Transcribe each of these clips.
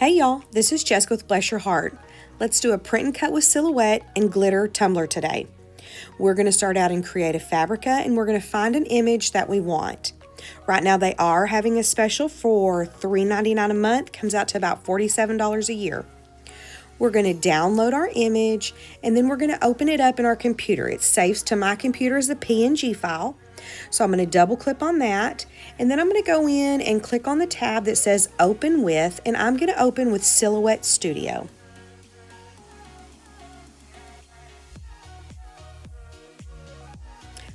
Hey y'all, this is Jessica with Bless Your Heart. Let's do a print and cut with Silhouette and Glitter Tumbler today. We're going to start out in Creative Fabrica and we're going to find an image that we want. Right now they are having a special for $3.99 a month, comes out to about $47 a year. We're going to download our image and then we're going to open it up in our computer. It saves to my computer as a PNG file. So I'm going to double click on that and then I'm going to go in and click on the tab that says Open With, and I'm going to open with Silhouette Studio.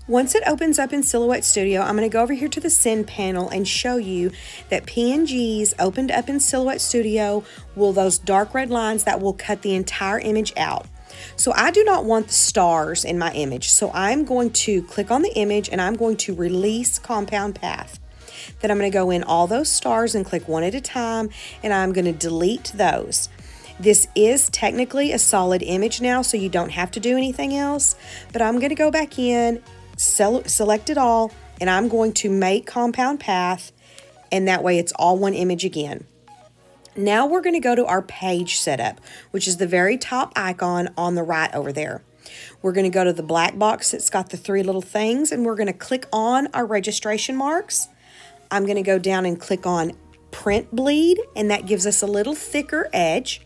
Once it opens up in Silhouette Studio, I'm going to go over here to the Send panel and show you that PNGs opened up in Silhouette Studio will those dark red lines that will cut the entire image out. So I do not want the stars in my image, so I'm going to click on the image and I'm going to release compound path. Then I'm going to go in all those stars and click one at a time, and I'm going to delete those. This is technically a solid image now, so you don't have to do anything else, but I'm going to go back in, select it all, and I'm going to make compound path, and that way it's all one image again. Now we're going to go to our page setup, which is the very top icon on the right over there. We're going to go to the black box that's got the three little things, and we're going to click on our registration marks. I'm going to go down and click on Print Bleed, and that gives us a little thicker edge.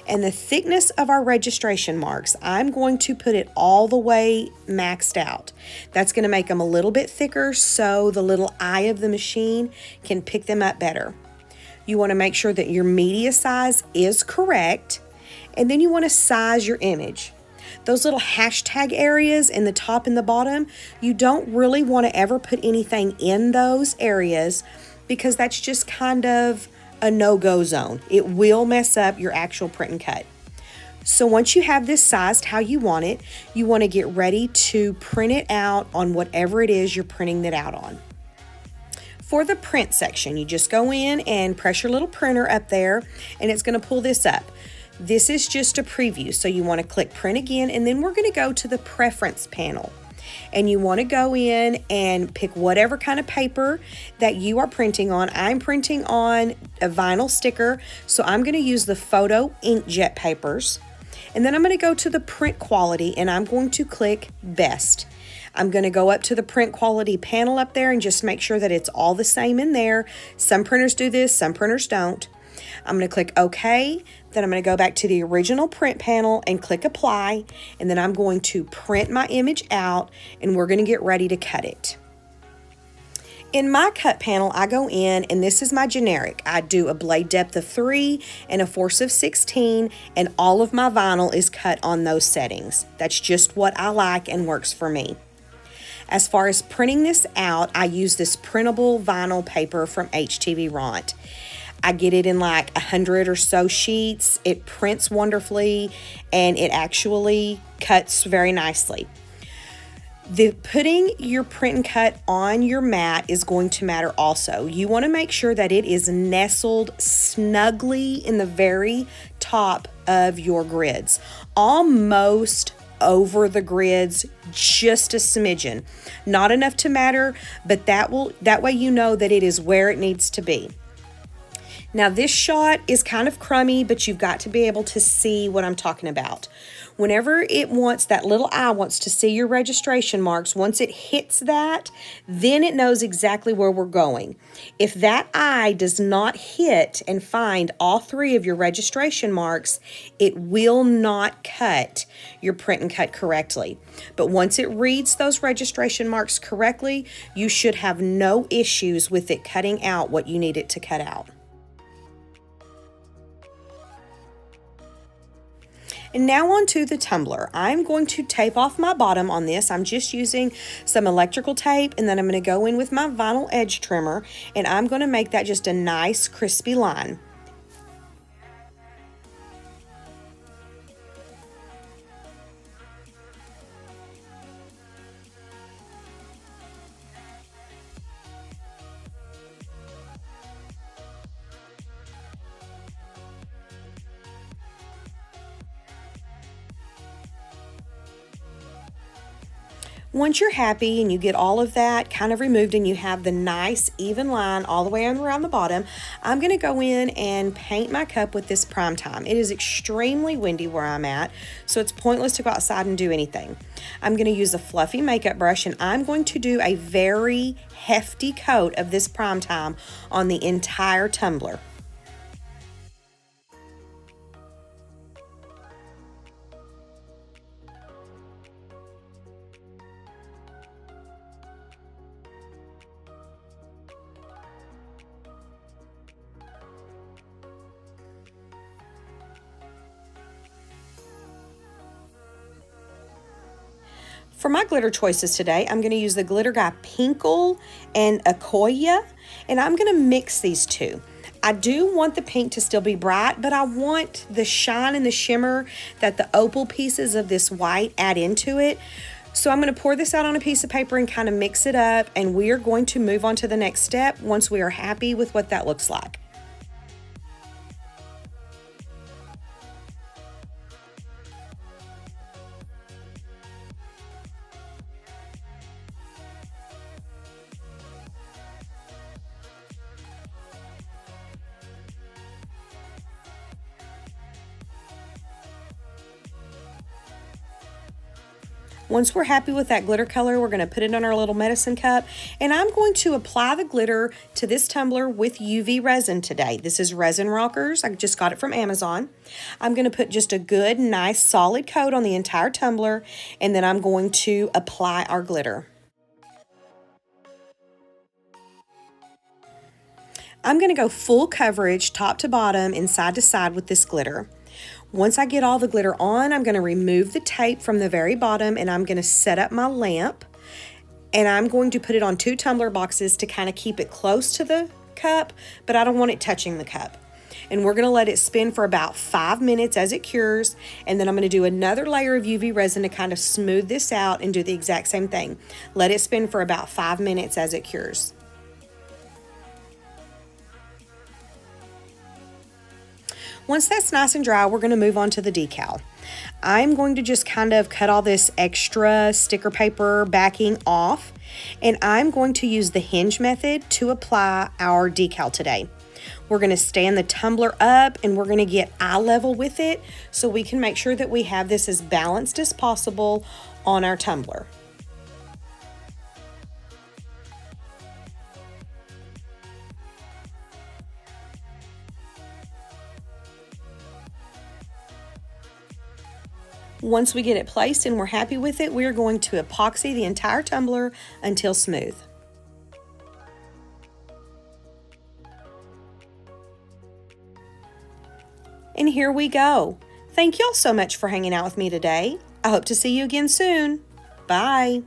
And the thickness of our registration marks, I'm going to put it all the way maxed out. That's going to make them a little bit thicker so the little eye of the machine can pick them up better. You want to make sure that your media size is correct, and then you want to size your image. Those little hashtag areas in the top and the bottom, you don't really want to ever put anything in those areas because that's just kind of a no-go zone. It will mess up your actual print and cut. So once you have this sized how you want it, you want to get ready to print it out on whatever it is you're printing it out on. For the print section, you just go in and press your little printer up there and it's going to pull this up. This is just a preview, so you want to click print again, and then we're going to go to the preference panel. And you want to go in and pick whatever kind of paper that you are printing on. I'm printing on a vinyl sticker, so I'm going to use the photo inkjet papers. And then I'm going to go to the print quality and I'm going to click best. I'm going to go up to the print quality panel up there and just make sure that it's all the same in there. Some printers do this, some printers don't. I'm going to click OK. Then I'm going to go back to the original print panel and click apply. And then I'm going to print my image out and we're going to get ready to cut it. In my cut panel, I go in and this is my generic. I do a blade depth of 3 and a force of 16, and all of my vinyl is cut on those settings. That's just what I like and works for me. As far as printing this out, I use this printable vinyl paper from HTV Ront. I get it in like 100 or so sheets. It prints wonderfully and it actually cuts very nicely. Putting your print and cut on your mat is going to matter also. You want to make sure that it is nestled snugly in the very top of your grids. Almost over the grids, just a smidgen. Not enough to matter, but that way you know that it is where it needs to be. Now this shot is kind of crummy, but you've got to be able to see what I'm talking about. Whenever that little eye wants to see your registration marks, once it hits that, then it knows exactly where we're going. If that eye does not hit and find all 3 of your registration marks, it will not cut your print and cut correctly. But once it reads those registration marks correctly, you should have no issues with it cutting out what you need it to cut out. And now onto the tumbler. I'm going to tape off my bottom on this. I'm just using some electrical tape, and then I'm going to go in with my vinyl edge trimmer and I'm going to make that just a nice crispy line. Once you're happy and you get all of that kind of removed and you have the nice even line all the way around the bottom, I'm going to go in and paint my cup with this Prime Time. It is extremely windy where I'm at, so it's pointless to go outside and do anything. I'm going to use a fluffy makeup brush and I'm going to do a very hefty coat of this Prime Time on the entire tumbler. For my glitter choices today, I'm going to use the Glitter Guy Pinkle and Akoya, and I'm going to mix these two. I do want the pink to still be bright, but I want the shine and the shimmer that the opal pieces of this white add into it. So I'm going to pour this out on a piece of paper and kind of mix it up, and we are going to move on to the next step once we are happy with what that looks like. Once we're happy with that glitter color, we're going to put it on our little medicine cup, and I'm going to apply the glitter to this tumbler with UV resin today. This is Resin Rockers. I just got it from Amazon. I'm going to put just a good, nice, solid coat on the entire tumbler, and then I'm going to apply our glitter. I'm going to go full coverage, top to bottom and side to side with this glitter. Once I get all the glitter on, I'm going to remove the tape from the very bottom and I'm going to set up my lamp, and I'm going to put it on 2 tumbler boxes to kind of keep it close to the cup, but I don't want it touching the cup. And we're going to let it spin for about 5 minutes as it cures, and then I'm going to do another layer of UV resin to kind of smooth this out and do the exact same thing. Let it spin for about 5 minutes as it cures. Once that's nice and dry, we're going to move on to the decal. I'm going to just kind of cut all this extra sticker paper backing off, and I'm going to use the hinge method to apply our decal today. We're going to stand the tumbler up and we're going to get eye level with it so we can make sure that we have this as balanced as possible on our tumbler. Once we get it placed and we're happy with it, we're going to epoxy the entire tumbler until smooth. And here we go. Thank y'all so much for hanging out with me today. I hope to see you again soon. Bye.